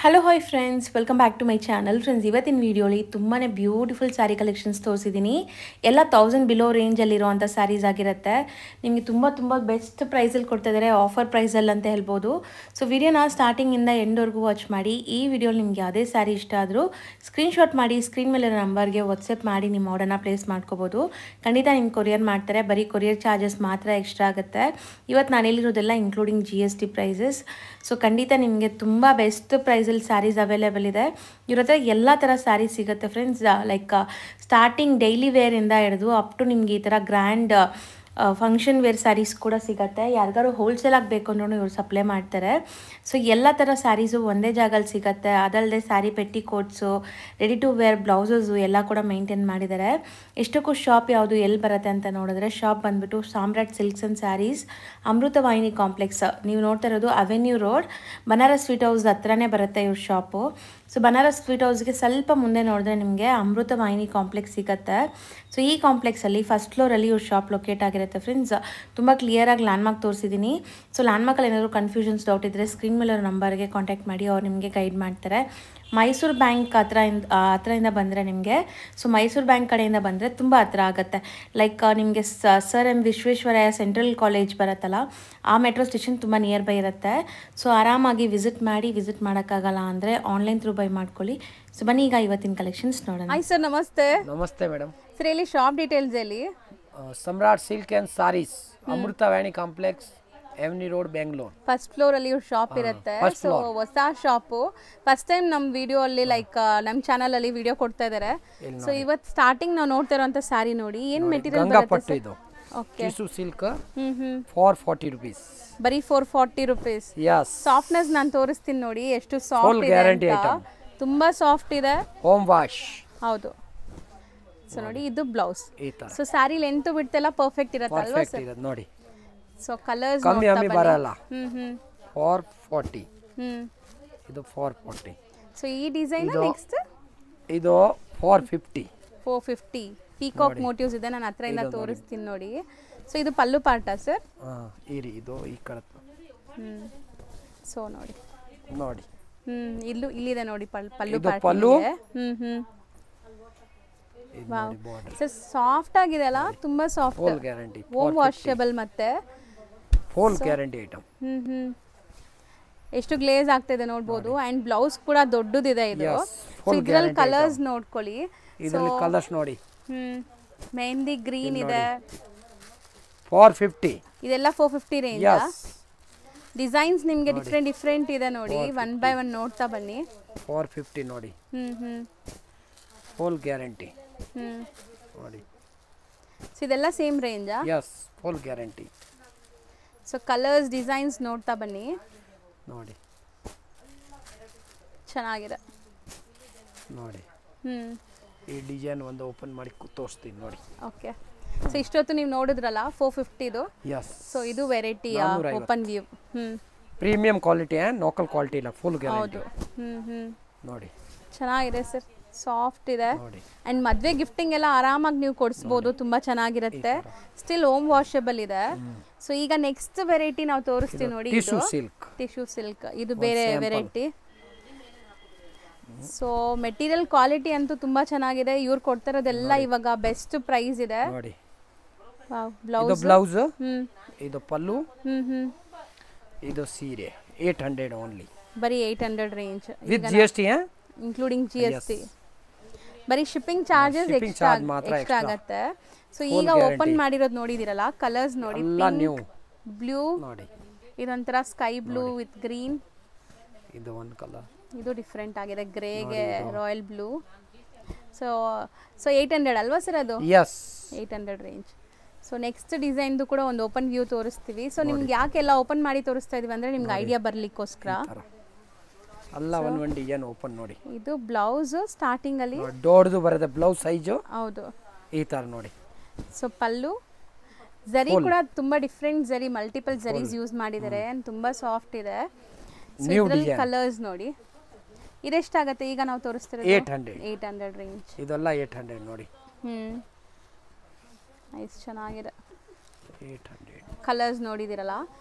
Hello hi friends, welcome back to my channel. Friends, ಇವತ್ತಿನ ವೀಡಿಯೋಲಿ ತುಂಬಾ ಬ್ಯೂಟಿಫುಲ್ ಸ್ಯಾರಿ ಕಲೆಕ್ಷನ್ಸ್ ತೋರಿಸಿದ್ದೀನಿ. ಎಲ್ಲ 1000 ಬಿಲೋ ರೇಂಜಲ್ಲಿರುವಂಥ ಸ್ಯಾರೀಸ್ ಆಗಿರುತ್ತೆ. ನಿಮಗೆ ತುಂಬ ಬೆಸ್ಟ್ ಪ್ರೈಸಲ್ಲಿ ಕೊಡ್ತಾ ಇದ್ದಾರೆ, ಆಫರ್ ಪ್ರೈಸಲ್ಲಿ ಅಂತ ಹೇಳ್ಬೋದು. ಸೊ ವಿಡಿಯೋನ ಸ್ಟಾರ್ಟಿಂಗಿಂದ ಎಂಡ್ವರೆಗೂ ವಾಚ್ ಮಾಡಿ. ಈ ವಿಡಿಯೋಲಿ ನಿಮ್ಗೆ ಯಾವುದೇ ಸ್ಯಾರಿ ಇಷ್ಟ ಆದರೂ ಸ್ಕ್ರೀನ್ಶಾಟ್ ಮಾಡಿ ಸ್ಕ್ರೀನ್ ಮೇಲೆ ನಂಬರ್ಗೆ ವಾಟ್ಸಪ್ ಮಾಡಿ ನಿಮ್ಮ ಆರ್ಡರ್ನ ಪ್ಲೇಸ್ ಮಾಡ್ಕೋಬೋದು. ಖಂಡಿತ ನಿಮ್ಗೆ ಕೊರಿಯರ್ ಮಾಡ್ತಾರೆ. ಬರೀ ಕೊರಿಯರ್ ಚಾರ್ಜಸ್ ಮಾತ್ರ ಎಕ್ಸ್ಟ್ರಾ ಆಗುತ್ತೆ. ಇವತ್ತು ನಾನು ಹೇಳಿರೋದೆಲ್ಲ ಇನ್ಕ್ಲೂಡಿಂಗ್ GST ಪ್ರೈಸಸ್. ಸೊ ಖಂಡಿತ ನಿಮಗೆ ತುಂಬ ಬೆಸ್ಟ್ ಪ್ರೈಸಲ್ಲಿ ಸ್ಯಾರೀಸ್ ಅವೈಲೇಬಲ್ ಇದೆ. ಇವ್ರ ಹತ್ರ ಎಲ್ಲ ಥರ ಸ್ಯಾರೀಸ್ ಸಿಗುತ್ತೆ ಫ್ರೆಂಡ್ಸ್. ಲೈಕ್ ಸ್ಟಾರ್ಟಿಂಗ್ ಡೈಲಿ ವೇರಿಂದ ಹಿಡಿದು ಅಪ್ ಟು ನಿಮ್ಗೆ ಈ ಥರ ಗ್ರ್ಯಾಂಡ್ ಫಂಕ್ಷನ್ ವೇರ್ ಸ್ಯಾರೀಸ್ ಕೂಡ ಸಿಗುತ್ತೆ. ಯಾರಿಗಾರು ಹೋಲ್ಸೇಲಾಗಿ ಬೇಕು ಅಂದ್ರೂ ಇವ್ರು ಸಪ್ಲೈ ಮಾಡ್ತಾರೆ. ಸೊ ಎಲ್ಲ ಥರ ಸ್ಯಾರೀಸು ಒಂದೇ ಜಾಗದಲ್ಲಿ ಸಿಗುತ್ತೆ. ಅದಲ್ಲದೆ sari petticoats, ready to wear blouses ಎಲ್ಲ ಕೂಡ ಮೇಂಟೈನ್ ಮಾಡಿದ್ದಾರೆ. ಎಷ್ಟಕ್ಕೂ ಶಾಪ್ ಯಾವುದು ಎಲ್ಲಿ ಬರುತ್ತೆ ಅಂತ ನೋಡಿದ್ರೆ, ಶಾಪ್ ಬಂದುಬಿಟ್ಟು Samrat silks and saris, Amruthavahini complex. ನೀವು ನೋಡ್ತಾ ಇರೋದು avenue road, Banaras sweet house ಹತ್ರನೇ ಬರುತ್ತೆ ಇವ್ರ ಶಾಪು. ಸೊ ಬನಾರಸ್ ಸ್ವೀಟ್ ಹೌಸ್ಗೆ ಸ್ವಲ್ಪ ಮುಂದೆ ನೋಡಿದ್ರೆ ನಿಮಗೆ ಅಮೃತವಾಹಿನಿ ಕಾಂಪ್ಲೆಕ್ಸ್ ಸಿಗುತ್ತೆ. ಸೊ ಈ ಕಾಂಪ್ಲೆಕ್ಸಲ್ಲಿ ಫಸ್ಟ್ ಫ್ಲೋರಲ್ಲಿ ಇವ್ರ ಶಾಪ್ ಲೊಕೇಟ್ ಆಗಿರುತ್ತೆ ಫ್ರೆಂಡ್ಸ್. ತುಂಬ ಕ್ಲಿಯರಾಗಿ ಲ್ಯಾಂಡ್ಮಾರ್ಕ್ ತೋರಿಸಿದ್ದೀನಿ. ಸೊ ಲ್ಯಾಂಡ್ಮಾರ್ಕಲ್ಲಿ ಏನಾದರೂ ಕನ್ಫ್ಯೂಷನ್ಸ್ ಡೌಟ್ ಇದ್ದರೆ ಸ್ಕ್ರೀನ್ ಮೇಲೆ ನಂಬರ್ಗೆ ಕಾಂಟ್ಯಾಕ್ಟ್ ಮಾಡಿ, ಅವ್ರು ನಿಮಗೆ ಗೈಡ್ ಮಾಡ್ತಾರೆ. ಮೈಸೂರು ಬ್ಯಾಂಕ್ ಹತ್ರದಿಂದ ಬಂದರೆ ನಿಮಗೆ, ಸೊ ಮೈಸೂರು ಬ್ಯಾಂಕ್ ಕಡೆಯಿಂದ ಬಂದರೆ ತುಂಬ ಹತ್ರ ಆಗುತ್ತೆ. ಲೈಕ್ ನಿಮಗೆ sir M Visvesvaraya central college ಬರುತ್ತಲ್ಲ, ಆ ಮೆಟ್ರೋ ಸ್ಟೇಷನ್ ತುಂಬ ನಿಯರ್ ಬೈ ಇರುತ್ತೆ. ಸೊ ಆರಾಮಾಗಿ ವಿಸಿಟ್ ಮಾಡೋಕ್ಕಾಗಲ್ಲ ಅಂದರೆ ಆನ್ಲೈನ್ ಥ್ರೂ ಬೈ ಮಾಡ್ಕೊಳ್ಳಿ. ಸೊ ಬನ್ನಿ ಈಗ ಇವತ್ತಿನ ಕಲೆಕ್ಷನ್ಸ್ ನೋಡೋಣ. ಹಾಯ್ ಸರ್, ನಮಸ್ತೆ. ನಮಸ್ತೆ ಮೇಡಮ್. ಸರ್ ಇಲ್ಲಿ ಶಾಪ್ ಡೀಟೇಲ್ಸ್ ಹೇಳಿ. Samrat silk and saris, Amruthavahini complex, avenue road, Bengaluru. First floor ಅಲ್ಲಿ ಇವ್ರ ಶಾಪ್ ಇರುತ್ತೆ. ಸೊ ಹೊಸ ಶಾಪು, ಫಸ್ಟ್ ಟೈಮ್ ನಮ್ಮ ವಿಡಿಯೋ ಅಲ್ಲಿ ಲೈಕ್ ನಮ್ಮ ಚಾನಲ್ ಅಲ್ಲಿ ವಿಡಿಯೋ ಕೊಡ್ತಾ ಇದ್ದಾರೆ. ಸೊ ಇವತ್ತು ಸ್ಟಾರ್ಟಿಂಗ್ ನಾವು ನೋಡ್ತಾ ಇರೋಂಥ ಸ್ಯಾರಿ ನೋಡಿ, ಏನ್ ಮೆಟೀರಿಯಲ್ ಬರುತ್ತೆ? ಇದು ಓಕೆ, ಟಿಶ್ಯೂ ಸಿಲ್ಕ್, 440 rupees. ಬರೀ 440 rupees. ಯಸ್. ಸಾಫ್ಟ್ನೆಸ್ ನಾನು ತೋರಿಸ್ತೀನಿ ನೋಡಿ, ಎಷ್ಟು ಸಾಫ್ಟ್ ಇದೆ ಅಂತ. ತುಂಬಾ ಸಾಫ್ಟ್ ಇದೆ. Home wash. ಹೌದು. ಸೊ ನೋಡಿ, ಇದು ಬ್ಲೌಸ್. ಈ ತರ. ಸೊ ಸ್ಯಾರಿ ಲೆಂತ್ ಬಿಡ್ತ್ ಎಲ್ಲ ಪರ್ಫೆಕ್ಟ್ ಇರುತ್ತೆ ಅಲ್ವಾ ಪರ್ಫೆಕ್ಟ್ ಸರ್? ಇರುತ್ತೆ ನೋಡಿ. ಸೊ ಕಲರ್ಸ್ ಕಮ್ಮಿ ಬರಲ್ಲ. 440. ಇದು 440. ಸೊ ಈ ಡಿಸೈನ್ ನೆಕ್ಸ್ಟ್ ಇದು 450. 450 ಪೀಕಾಕ್ ಮೋಟಿವ್ಸ್ ಇದೆ. ನಾನು ಹತ್ರದಿಂದ ತೋರಿಸ್ತೀನಿ ನೋಡಿ. ಸೊ ಇದು ಪಲ್ಲು ಪಾರ್ಟಾ ಸರ್? ಇದು ಈ ಕಡೆ. ಸೊ ನೋಡಿ ಇಲ್ಲಿದೆ ನೋಡಿ ಪಲ್ಲು ಪಾರ್ಟ್. ಸರ್ ಸಾಫ್ಟ್ ಆಗಿದೆ ಅಲ್ಲ, ತುಂಬಾ soft. Full guarantee, home washable ಮತ್ತೆ ಫುಲ್ ಗ್ಯಾರಂಟಿ ಐಟಮ್. ಎಷ್ಟು ಗ್ಲೇಸ್ ಆಗ್ತಿದೆ ನೋಡ್ಬೋದು. ಅಂಡ್ ಬ್ಲೌಸ್ ಕೂಡ ದೊಡ್ಡದಿದೆ ಇದು. ಸೊ ಇದ್ರಲ್ಲಿ ಕಲರ್ಸ್ ನೋಡ್ಕೊಳ್ಳಿ. ಇದರಲ್ಲಿ ಕಲರ್ಸ್ ನೋಡಿ. ಮೆಹಂದಿ ಗ್ರೀನ್ ಇದೆ. 450. ಇದೆಲ್ಲ 450 ರೇಂಜ್. ಡಿಸೈನ್ಸ್ ನಿಮಗೆ ಡಿಫ್ರೆಂಟ್ ಇದೆ ನೋಡಿ. ಒನ್ ಬೈ ಒನ್ ನೋಡ್ತಾ ಬನ್ನಿ. 450 ನೋಡಿ. ಫುಲ್ ಗ್ಯಾರಂಟಿ ನೋಡಿ. ಸೊ ಇದೆಲ್ಲ ಸೇಮ್ ರೇಂಜಾ? Yes, full guarantee. So colours designs ನೋಡ್ತಾ ಬನ್ನಿ ನೋಡಿ. ಚೆನ್ನಾಗಿದೆ ನೋಡಿ. ಈ ಡಿಸೈನ್ ಒಂದು ಓಪನ್ ಮಾಡಿ ತೋರಿಸ್ತೀನಿ ನೋಡಿ. ಓಕೆ. ಸೊ ಇಷ್ಟೊತ್ತು ನೀವು ನೋಡಿದ್ರಲ್ಲ 450ದು. ಯಸ್. ಸೊ ಇದು variety open view. Premium quality local quality ಇಲ್ಲ, ಫುಲ್ ಗ್ಯಾರಂಟಿ. ನೋಡಿ ಚೆನ್ನಾಗಿದೆ ಸರ್, ಸಾಫ್ಟ್ ಇದೆ. ಅಂಡ್ ಮದ್ವೆ ಗಿಫ್ಟಿಂಗ್ ಎಲ್ಲ ಆರಾಮಾಗಿ ನೀವು ಕೊಡಿಸ್ಬೋದು, ತುಂಬಾ ಚೆನ್ನಾಗಿರುತ್ತೆ. ಸ್ಟಿಲ್ ಹೋಮ್ ವಾಷಬಲ್ ಇದೆ. ಸೊ ಈಗ ನೆಕ್ಸ್ಟ್ ವೆರೈಟಿ ನಾವು ತೋರಿಸ್ತೀವಿ ನೋಡಿ. Tissue silk. ಟಿಶ್ಯೂ ಸಿಲ್ಕ್ ಇದು ಬೇರೆ ವೆರೈಟಿ. ಸೊ ಮೆಟೀರಿಯಲ್ ಕ್ವಾಲಿಟಿ ಅಂತೂ ತುಂಬಾ ಚೆನ್ನಾಗಿದೆ. ಇವ್ರು ಕೊಡ್ತಿರೋದೆಲ್ಲ ಇವಾಗ ಬೆಸ್ಟ್ ಪ್ರೈಸ್ ಇದೆ ನೋಡಿ. ಬ್ಲೌಸ್, ಇದು ಪಲ್ಲು, ಇದು ಸೀರೆ 800 ಓನ್ಲಿ. ಬರೀ 800 range with GST, including GST. ಬರೀ ಶಿಪ್ಪಿಂಗ್ ಚಾರ್ಜಸ್ ಎಕ್ಸ್ಟ್ರಾ ಆಗುತ್ತೆ. ಸೊ ಈಗ ಓಪನ್ ಮಾಡಿರೋದು ನೋಡಿದಿರಲ್ಲ, ಕಲರ್ಸ್ ನೋಡಿ. ಬ್ಲೂ ನೋಡಿ, ಇದೊಂಥರ ಸ್ಕೈ ಬ್ಲೂ ವಿತ್ ಗ್ರೀನ್. ಇದು ಒಂದು ಕಲರ್, ಇದು ಡಿಫ್ರೆಂಟ್ ಆಗಿದೆ, ಗ್ರೇಗೆ ರಾಯಲ್ ಬ್ಲೂ. ಸೊ 800 ಅಲ್ವಾ ಸರ್ ಅದು? Yes, 800 range. ಸೊ ನೆಕ್ಸ್ಟ್ ಡಿಸೈನ್ದು ಕೂಡ ಒಂದು ಓಪನ್ ವ್ಯೂ ತೋರಿಸ್ತೀವಿ. ಸೊ ನಿಮ್ಗೆ ಯಾಕೆಲ್ಲ ಓಪನ್ ಮಾಡಿ ತೋರಿಸ್ತಾ ಇದೀವಿ ಅಂದ್ರೆ ನಿಮ್ಗೆ ಐಡಿಯಾ ಬರ್ಲಿಕ್ಕೋಸ್ಕರ. ಅಲ್ಲ, ಒಂದು ಡಿಸೈನ್ ಓಪನ್ ನೋಡಿ. ಇದು ಬ್ಲೌಸ್ ಸ್ಟಾರ್ಟಿಂಗ್ ಅಲ್ಲಿ ದೊಡ್ಡದು ಬರುತ್ತೆ ಬ್ಲೌಸ್ ಸೈಜು. ಹೌದು, ಈ ತರ ನೋಡಿ. ಸೊ ಪಲ್ಲು ಜರಿ ಕೂಡ ತುಂಬಾ ಡಿಫ್ರೆಂಟ್ ಜರಿ, ಮಲ್ಟಿಪಲ್ ಜರೀಸ್ ಯೂಸ್ ಮಾಡಿದ್ದಾರೆ. ತುಂಬಾ ಸಾಫ್ಟ್ ಇದೆ. ಕಲರ್ಸ್ ನೋಡಿ. ಇದೆಷ್ಟಾಗತ್ತೆ ಈಗ ನಾವು ತೋರಿಸ್ತಿರೋದು? 800 ರೇಂಜ್. ಇದೆಲ್ಲ 800 ನೋಡಿ. ನೈಸ್, ಚೆನ್ನಾಗಿದೆ. 800. ಕಲರ್ಸ್ ನೋಡಿದಿರಲ್ಲ.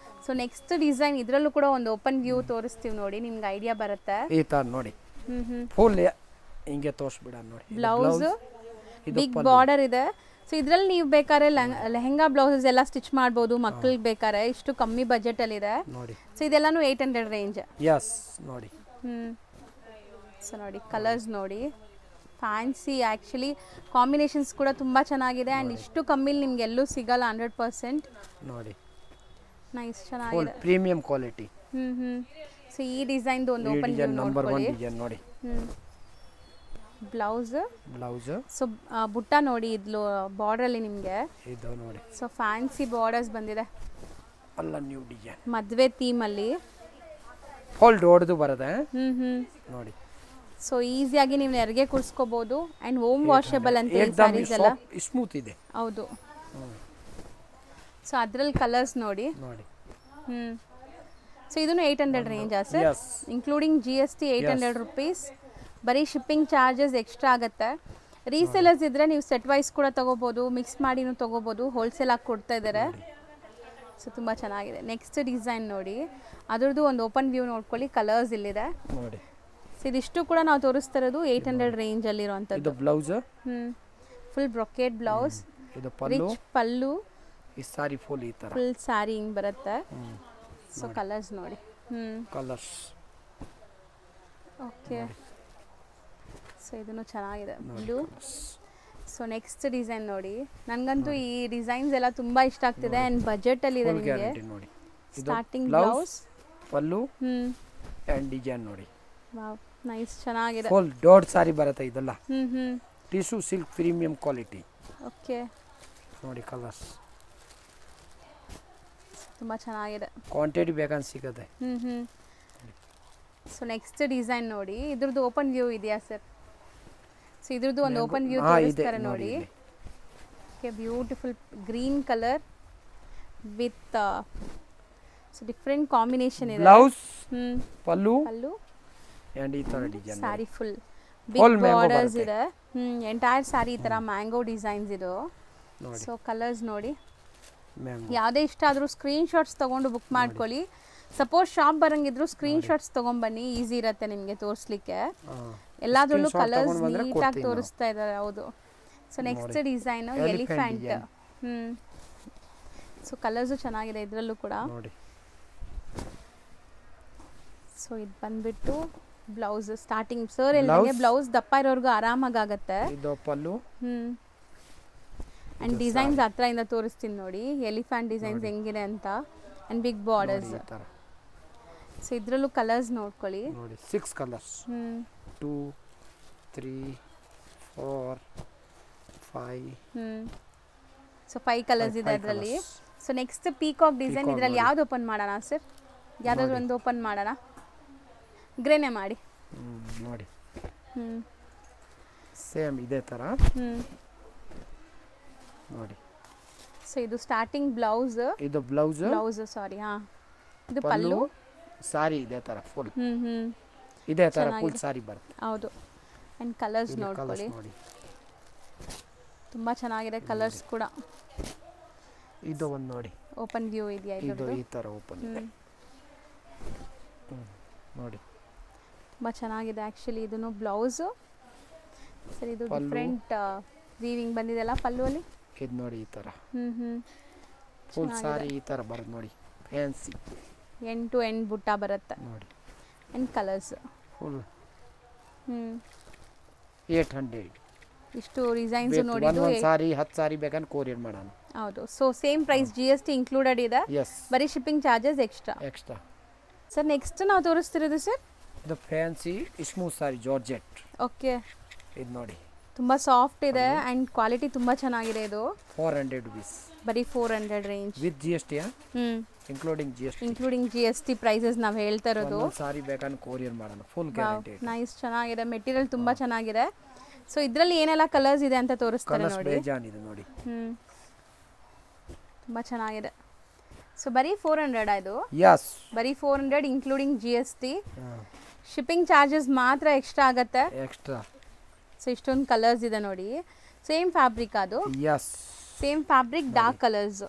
ಸೊ ನೆಕ್ಸ್ಟ್ ಡಿಸೈನ್ ಇದರಲ್ಲೂ ಕೂಡ ಒಂದು ಓಪನ್ ವ್ಯೂ ತೋರಿಸ್ತೀವಿ ನೋಡಿ, ನಿಮ್ಗೆ ಐಡಿಯಾ ಬರುತ್ತೆ. ಈ ತರ ನೋಡಿ ಫುಲ್ ಹಿಂಗೆ ತೋರಿಸ್ಬಿಡ ನೋಡಿ. ಬ್ಲೌಸ್ ಬಿಗ್ ಬಾರ್ಡರ್ ಇದೆ. ಸೊ ಇದರಲ್ಲಿ ನೀವು ಬೇಕಾದ್ರೆ ಲೆಹಂಗಾ ಬ್ಲೌಸಸ್ ಎಲ್ಲ ಸ್ಟಿಚ್ ಮಾಡ್ಬೋದು ಮಕ್ಕಳಿಗೆ ಬೇಕಾದ್ರೆ. ಇಷ್ಟು ಕಮ್ಮಿ ಬಜೆಟಲ್ಲಿ ಇದೆ ನೋಡಿ. ಸೊ ಇದೆಲ್ಲಾನು 800 ರೇಂಜ್. ಎಸ್ ನೋಡಿ. ಸೊ ನೋಡಿ ಕಲರ್ಸ್ ನೋಡಿ, ಫ್ಯಾನ್ಸಿ ಆ್ಯಕ್ಚುಲಿ ಕಾಂಬಿನೇಷನ್ಸ್ ಕೂಡ ತುಂಬ ಚೆನ್ನಾಗಿದೆ. ಆ್ಯಂಡ್ ಇಷ್ಟು ಕಮ್ಮಿಲಿ ನಿಮ್ಗೆ ಎಲ್ಲೂ ಸಿಗಲ್ಲ 100%. ನೋಡಿ ನೈಸ್, ಚೆನ್ನಾಗಿದೆ, ಪ್ರೀಮಿಯಂ ಕ್ವಾಲಿಟಿ. ಸೊ ಈ ಡಿಸೈನ್ದು ಒಂದು ಓಪನ್ ನಂಬರ್ 1 ಡಿಸೈನ್ ನೋಡಿ. ಬ್ಲೌಸ್ ಸೊ ಬುಟ್ಟ ನೋಡಿ, ಇದು ಬಾರ್ಡ್ರಲ್ಲಿ ನಿಮಗೆ ಇದು ನೋಡಿ. ಸೊ ಫ್ಯಾನ್ಸಿ ಬಾರ್ಡರ್ಸ್ ಬಂದಿದೆ, ಅಲ್ಲ ನ್ಯೂ ಡಿಸೈನ್ ಮದುವೆ ಥೀಮಲ್ಲಿ ಫುಲ್ ದೊಡ್ಡದು ಬರುತ್ತೆ ನೋಡಿ. ಸೊ ಈಸಿಯಾಗಿ ನೀವು ನೆರಿಗೆ ಕೂರಿಸ್ಕೋಬಹುದು. ಆ್ಯಂಡ್ ಹೋಮ್ ವಾಷಬಲ್ ಅಂತ ಈ ಸ್ಯಾರೀಸ್ ಎಲ್ಲ ಸ್ಮೂತ್ ಇದೆ. ಹೌದು. ಸೊ ಅದರಲ್ಲಿ ಕಲರ್ಸ್ ನೋಡಿ. ಸೊ ಇದನ್ನು 800 ರೇಂಜಾ ಸರ್? Including GST 800 rupees. ಬರೀ ಶಿಪ್ಪಿಂಗ್ ಚಾರ್ಜಸ್ ಎಕ್ಸ್ಟ್ರಾ ಆಗುತ್ತೆ. ರೀಸೇಲರ್ಸ್ ಇದ್ದರೆ ನೀವು ಸೆಟ್ ವೈಸ್ ಕೂಡ ತೊಗೋಬೋದು, ಮಿಕ್ಸ್ ಮಾಡಿನೂ ತೊಗೋಬೋದು, ಹೋಲ್ಸೇಲ್ ಆಗಿ ಕೊಡ್ತಾ ಇದ್ದಾರೆ. ಸೊ ತುಂಬ ಚೆನ್ನಾಗಿದೆ. ನೆಕ್ಸ್ಟ್ ಡಿಸೈನ್ ನೋಡಿ, ಅದರದ್ದು ಒಂದು ಓಪನ್ ವ್ಯೂ ನೋಡ್ಕೊಳ್ಳಿ. ಕಲರ್ಸ್ ಇಲ್ಲಿದೆ ನೋಡಿ. ಸೊ ಇದಿಷ್ಟು ಕೂಡ ನಾವು ತೋರಿಸ್ತಾ ಇರೋದು 800 ರೇಂಜಲ್ಲಿರುವಂಥದ್ದು. ಇದು ಬ್ಲೌಸ್ ಫುಲ್ ಬ್ರೊಕೇಡ್ ಬ್ಲೌಸ್, ಇದು ಪಲ್ಲು, ರಿಚ್ ಪಲ್ಲು, ಈ ಸಾರಿ ಫುಲ್ ಈ ತರ ಫುಲ್ ಸ್ಯಾರಿ ಹಿಂಗೆ ಬರುತ್ತೆ. ಸೊ ಕಲರ್ಸ್ ನೋಡಿ. Colours okay. ಸೊ ಇದನ್ನು ಚೆನ್ನಾಗಿದೆ ಬ್ಲೂ. ಸೊ ನೆಕ್ಸ್ಟ್ ಡಿಸೈನ್ ನೋಡಿ, ನನಗಂತೂ ಈ ಡಿಸೈನ್ಸ್ ಎಲ್ಲ ತುಂಬ ಇಷ್ಟ ಆಗ್ತಿದೆ. ಆ್ಯಂಡ್ ಬಜೆಟಲ್ಲಿ ಇದೆ ನಿಮಗೆ. Starting blouse, pallu and design ನೋಡಿ. ವಾವ್, ನೈಸ್, ಚೆನ್ನಾಗಿದೆ. ಫುಲ್ ದೊಡ್ಡ ಸಾರಿ ಬರುತ್ತೆ ಇದೆಲ್ಲ. Tissue silk premium quality. Okay ನೋಡಿ ಕಲರ್ಸ್ ತುಂಬ ಚೆನ್ನಾಗಿದೆ. ಕ್ವಾಂಟಿಟಿ ಬೇಕಂತ ಸಿಗುತ್ತೆ. ಸೊ ನೆಕ್ಸ್ಟ್ ಡಿಸೈನ್ ನೋಡಿ, ಇದ್ರದ್ದು ಓಪನ್ ವ್ಯೂ ಇದೆಯಾ ಸರ್? ಸೊ ಇದ್ರದ್ದು ಒಂದು ಓಪನ್ ವ್ಯೂ ತೋರಿಸ್ತಾರೆ ನೋಡಿ. Okay, beautiful green colour with so different combination ಇದೆ. ಬ್ಲೌಸ್, ಪಲ್ಲು ಆ್ಯಂಡ್ ಈ ತರ design sari full big borders ಇದೆ. ಎಂಟೈರ್ ಸ್ಯಾರಿ ಈ ಥರ ಮ್ಯಾಂಗೋ ಡಿಸೈನ್ಸ್ ಇದು. ಸೊ ಕಲರ್ಸ್ ನೋಡಿ, ಯಾವುದೇ ಇಷ್ಟ ಆದರೂ ಸ್ಕ್ರೀನ್ ಶಾಟ್ಸ್ ತೊಗೊಂಡು ಬುಕ್ ಮಾಡ್ಕೊಳ್ಳಿ. ಸಪೋಸ್ ಶಾಪ್ ಬರಂಗಿದ್ರು ಸ್ಕ್ರೀನ್ ಶಾಟ್ಸ್ ತೊಗೊಂಬನ್ನಿ, ಈಸಿ ಇರುತ್ತೆ ನಿಮಗೆ ತೋರಿಸ್ಲಿಕ್ಕೆ. ಎಲ್ಲಾದ್ರಲ್ಲೂ ಕಲರ್ಸ್ ನೀಟಾಗಿ ತೋರಿಸ್ತಾ ಇದ್ದಾರೆ. ಹೌದು. So next design elephant. So colours ಚೆನ್ನಾಗಿದೆ ಇದರಲ್ಲೂ ಕೂಡ. ಸೊ ಇದು ಬಂದ್ಬಿಟ್ಟು ಬ್ಲೌಸ್ ಸ್ಟಾರ್ಟಿಂಗ್ ಸರ್ ಎಲ್ಲ ಬ್ಲೌಸ್ ದಪ್ಪ ಇರೋರ್ಗು ಆರಾಮಾಗಿ ಆಗುತ್ತೆ. ಆ್ಯಂಡ್ ಡಿಸೈನ್ಸ್ ಹತ್ರದಿಂದ ತೋರಿಸ್ತೀನಿ ನೋಡಿ, ಎಲಿಫೆಂಟ್ ಡಿಸೈನ್ಸ್ ಹೆಂಗಿದೆ ಅಂತ. And big borders. ಸೊ ಇದರಲ್ಲೂ ಕಲರ್ಸ್ ನೋಡ್ಕೊಳ್ಳಿ. 6 ಕಲರ್ಸ್, 2 3 4 5. ಸೊ 5 ಕಲರ್ಸ್ ಇದೆ ಅದರಲ್ಲಿ. So next peacock design. ಇದರಲ್ಲಿ ಯಾವ್ದು ಓಪನ್ ಮಾಡೋಣ ಸರ್? ಯಾವುದಾದ್ರು ಒಂದು ಓಪನ್ ಮಾಡೋಣ. ಗ್ರೇನೇ ಮಾಡಿ ನೋಡಿ. ಸೇಮ್ ಇದೇ ಥರ ನೋಡಿ. ಸೊ ಇದು ಸ್ಟಾರ್ಟಿಂಗ್ ಬ್ಲೌಸ್, ಇದು ಬ್ಲೌಸ್ ಸಾರಿ. ಇದು ಪಲ್ಲು, ಸಾರಿ ಇದೇ ಥರ ಫುಲ್ ಇದೇ ಥರ ಫುಲ್ ಸಾರಿ ಬರುತ್ತೆ. ಹೌದು. ಆ್ಯಂಡ್ ಕಲರ್ಸ್ ನೋಡ್ಕೊಳ್ಳಿ, ತುಂಬ ಚೆನ್ನಾಗಿದೆ ಕಲರ್ಸ್ ಕೂಡ. ಇದು ಒಂದು ನೋಡಿ, ಓಪನ್ ವ್ಯೂ ಇದೆಯಾ? ಇದು ಈ ಥರ ಓಪನ್ ಇದೆ ನೋಡಿ. ತುಂಬ ಚೆನ್ನಾಗಿದೆ ಆ್ಯಕ್ಚುಲಿ. ಇದನ್ನು ಬ್ಲೌಸು ಸರ್. ಇದು ಡಿಫ್ರೆಂಟ್ ವೀವಿಂಗ್ ಬಂದಿದೆಲ್ಲ ಪಲ್ಲುವಲ್ಲಿ. ಇದು ನೋಡಿ ಈ ಥರ ಫುಲ್ ಸಾರಿ ಈ ಥರ ಬರುತ್ತೆ ನೋಡಿ. ಫ್ಯಾನ್ಸಿ ಎಂಡ್ ಟು ಎಂಡ್ ಬುಟ್ಟ ಬರುತ್ತೆ ನೋಡಿ. And colours full 800. ಇಷ್ಟು ಡಿಸೈನ್ಸ್ ನೋಡಿ. ಒಂದು ಸಾರಿ 10 ಸಾರಿ ಬೇಕಂದ್ರೆ ಕೊರಿಯರ್ ಮಾಡೋಣ. ಹೌದು. So same price, GST included ಇದೆ. ಬರೀ shipping charges extra. Sir next ನಾವು ತೋರಿಸ್ತಿರೋದು ಸರ್, ಇದು fancy smooth sari georgette. Okay. ಇದು ನೋಡಿ, ತುಂಬ ಸಾಫ್ಟ್ ಇದೆ ಆ್ಯಂಡ್ ಕ್ವಾಲಿಟಿ ತುಂಬ ಚೆನ್ನಾಗಿದೆ. ಇದು 400 ರುಪೀಸ್, ಬರೀ 400 range with GST. Including GST prices ನಾವು ಹೇಳ್ತಾ ಇರೋದು. ಸಾರಿ ಬೇಕಂದ್ರೆ ಕೊರಿಯರ್ ಮಾಡೋಣ, ಫುಲ್ ಗ್ಯಾರಂಟಿ. ನೈಸ್, ಚೆನ್ನಾಗಿದೆ, ಮೆಟೀರಿಯಲ್ ತುಂಬ ಚೆನ್ನಾಗಿದೆ. ಸೊ ಇದರಲ್ಲಿ ಏನೆಲ್ಲ ಕಲರ್ಸ್ ಇದೆ ಅಂತ ತೋರಿಸ್ತಾರೆ ನೋಡಿ. ನೋಡಿ ತುಂಬ ಚೆನ್ನಾಗಿದೆ. ಸೊ ಬರೀ 400 ಇದು? ಬರೀ 400 ಇನ್ಕ್ಲೂಡಿಂಗ್ GST. ಶಿಪ್ಪಿಂಗ್ ಚಾರ್ಜಸ್ ಮಾತ್ರ ಎಕ್ಸ್ಟ್ರಾ ಆಗುತ್ತೆ. ಸೊ ಇಷ್ಟೊಂದು ಕಲರ್ಸ್ ಇದೆ ನೋಡಿ. ಸೇಮ್ ಫ್ಯಾಬ್ರಿಕ್, ಅದು ಸೇಮ್ ಫ್ಯಾಬ್ರಿಕ್, ಡಾರ್ಕ್ ಕಲರ್ಸ್.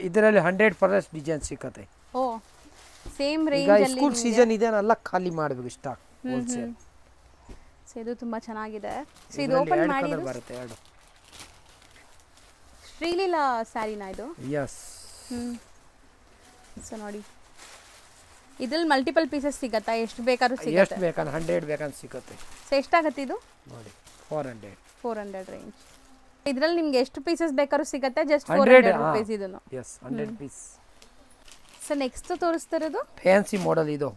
ಇದರಲ್ಲಿ 100% ಡಿಸೈನ್ ಸಿಕ್ಕತ್ತೆ. ಓ ಸೇಮ್ ಈಗ ರೇಂಜ್ ಅಲ್ಲಿ ಸ್ಕೂಲ್ ಸೀಸನ್ ಇದೆ ಎಲ್ಲ ಖಾಲಿ ಮಾಡಬೇಕು ಸ್ಟಾಕ್ ಹೋಲ್ಸೇಲ್. ಸೊ ಇದು ತುಂಬಾ ಚೆನ್ನಾಗಿದೆ. ಸೊ ಇದು ಓಪನ್ ಮಾಡಿ ಕಲರ್ ಬರುತ್ತೆ ಎರಡು. ಶ್ರೀಲೀಲಾ ಸ್ಯಾರಿನಾ ಇದು? ಎಸ್. ಸೊ ನೋಡಿ ಇದ್ರಲ್ಲಿ ಮಲ್ಟಿಪಲ್ ಪೀಸಸ್ ಸಿಗತ್ತಾ? ಎಷ್ಟು ಬೇಕಾದ್ರೂ ಸಿಗುತ್ತೆ? ಎಷ್ಟು ಬೇಕಂದ್ರೆ 100 ಬೇಕಂತ ಸಿಗುತ್ತೆ. ಸೊ ಎಷ್ಟಾಗುತ್ತೆ ಇದು? ನೋಡಿ 400 ರೇಂಜ್. ಇದ್ರಲ್ಲಿ ನಿಮ್ಗೆ ಎಷ್ಟು ಪೀಸಸ್ ಬೇಕಾದ್ರೂ ಸಿಗತ್ತೆ? ಜಸ್ಟ್ 400 ರೂಪೀಸ್ ಇದನ್ನು. Yes 100 piece. ಸೊ ನೆಕ್ಸ್ಟ್ ತೋರಿಸ್ತಾ ಇರೋದು ಫ್ಯಾನ್ಸಿ ಮಾಡೆಲ್ ಇದು.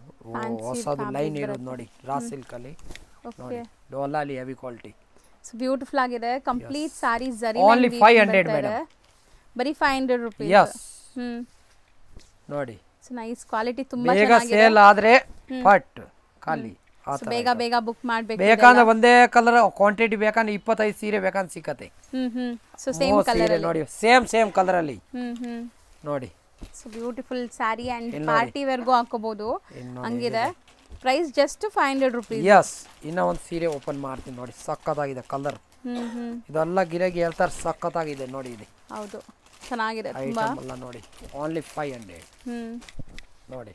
ಹೊಸದು ಲೈನ್ ಇರೋದು ನೋಡಿ ರಾ ಸಿಲ್ಕ್ ಅಲ್ಲಿ. ಓಕೆ ಡೋಲಾಲಿ ಹೆವಿ ಕ್ವಾಲಿಟಿ. ಸೊ ಬ್ಯೂಟಿಫುಲ್ ಆಗಿದೆ. Complete sari zari only 500 madam. ಬರಿ 500 ರೂಪೀಸ್. ಎಸ್ ನೋಡಿ. ಸೊ ನೈಸ್ ಕ್ವಾಲಿಟಿ ತುಂಬಾ ಬೇಗ ಚೆನ್ನಾಗಿದೆ. ಸೇಲ್ ಆದ್ರೆ ಫಟ್ ಖಾಲಿ. ಬೇಗ ಬೇಗ ಬುಕ್ ಮಾಡಬೇಕು. ಬೇಕಂದ್ರೆ ಒಂದೇ ಕಲರ್ ಕ್ವಾಂಟಿಟಿ ಬೇಕಂದ್ರೆ 25 ಸೀರೆ ಬೇಕಂದ್ರೆ ಸಿಕ್ಕತ್ತೆ. ಸೊ ಸೇಮ್ ಕಲರ್ ನೋಡಿ ಸೇಮ್ ಕಲರ್ ಅಲ್ಲಿ ನೋಡಿ. So beautiful sari and party ವೇರ್ಗೂ ಹಾಕೋಬಹುದು ಹಂಗಿದೆ. Price just 500 rupees. ಎಸ್. ಇನ್ನ ಒಂದು ಸೀರೆ ಓಪನ್ ಮಾಡ್ತೀನಿ ನೋಡಿ, ಸಕ್ಕತ್ತಾಗಿದೆ ಕಲರ್. ಇದೆಲ್ಲ ಗಿರಾಗಿ ಹೇಳ್ತಾರೆ ಸಕ್ಕತ್ತಾಗಿದೆ ನೋಡಿ. ಇದು ಹೌದು ಚೆನ್ನಾಗಿದೆ ತುಂಬಾ. ಐಟಮ್ ಎಲ್ಲ ನೋಡಿ ಓನ್ಲಿ 500 ನೋಡಿ.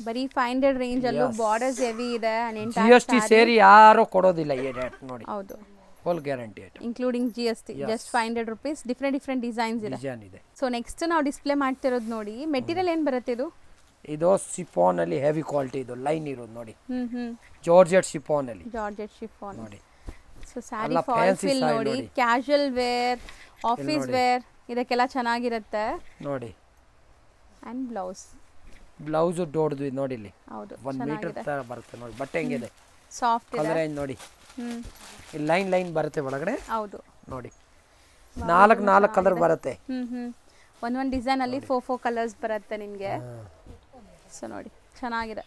ಬರೀ 500 ರೇಂಜ್ ಅಲ್ಲೂ ಬಾರ್ಡರ್ಸ್ ಹೆವಿ ಇದೆ. GST ಸೇರಿ ಯಾರು ಕೊಡೋದಿಲ್ಲ ಈ ರೇಟ್ ನೋಡಿ. ಹೌದು full guarantee item including GST. Just 500 rupees. Different designs ಇದೆ. ಡಿಸೈನ್ ಇದೆ. ಸೊ ನೆಕ್ಸ್ಟ್ ನಾವು ಡಿಸ್ಪ್ಲೇ ಮಾಡ್ತಿರೋದು ನೋಡಿ. ಮೆಟೀರಿಯಲ್ ಏನ್ ಬರುತ್ತೆ ಇದು? ಇದು ಶಿಫಾನ್ ಅಲ್ಲಿ ಹೆವಿ ಕ್ವಾಲಿಟಿ. ಇದು ಲೈನ್ ಇರೋದು ನೋಡಿ. ಜಾರ್ಜೆಟ್ ಶಿಫಾನ್ ಅಲ್ಲಿ. ಜಾರ್ಜೆಟ್ ಶಿಫಾನ್ ನೋಡಿ. ಸೊ ಸ್ಯಾರಿ ಫಾಲ್ ಫಿಲ್ ನೋಡಿ. ಕ್ಯಾಶುಯಲ್ ವೇರ್, ಆಫೀಸ್ ವೇರ್ ಇದಕ್ಕೆಲ್ಲ ಚೆನ್ನಾಗಿರುತ್ತೆ ನೋಡಿ. ಅಂಡ್ ಬ್ಲೌಸ್ ದೊಡ್ಡದು ನೋಡಿ ಇಲ್ಲಿ. ಹೌದು 1 ಮೀಟರ್ ತರ ಬರುತ್ತೆ ನೋಡಿ. ಬಟ್ಟೆ ಹೆಂಗಿದೆ ಸಾಫ್ಟ್ ಇದೆ. ಕಲರ್ ಏನು ನೋಡಿ. ಇಲ್ಲಿ ಲೈನ್ ಬರುತ್ತೆ ಒಳಗಡೆ. ಹೌದು ನೋಡಿ 4 ಕಲರ್ ಬರುತ್ತೆ. ಒಂದೊಂದು ಡಿಸೈನ್ ಅಲ್ಲಿ 4 ಕಲರ್ಸ್ ಬರುತ್ತೆ ನಿಮಗೆ. ಸೊ ನೋಡಿ ಚೆನ್ನಾಗಿದೆ.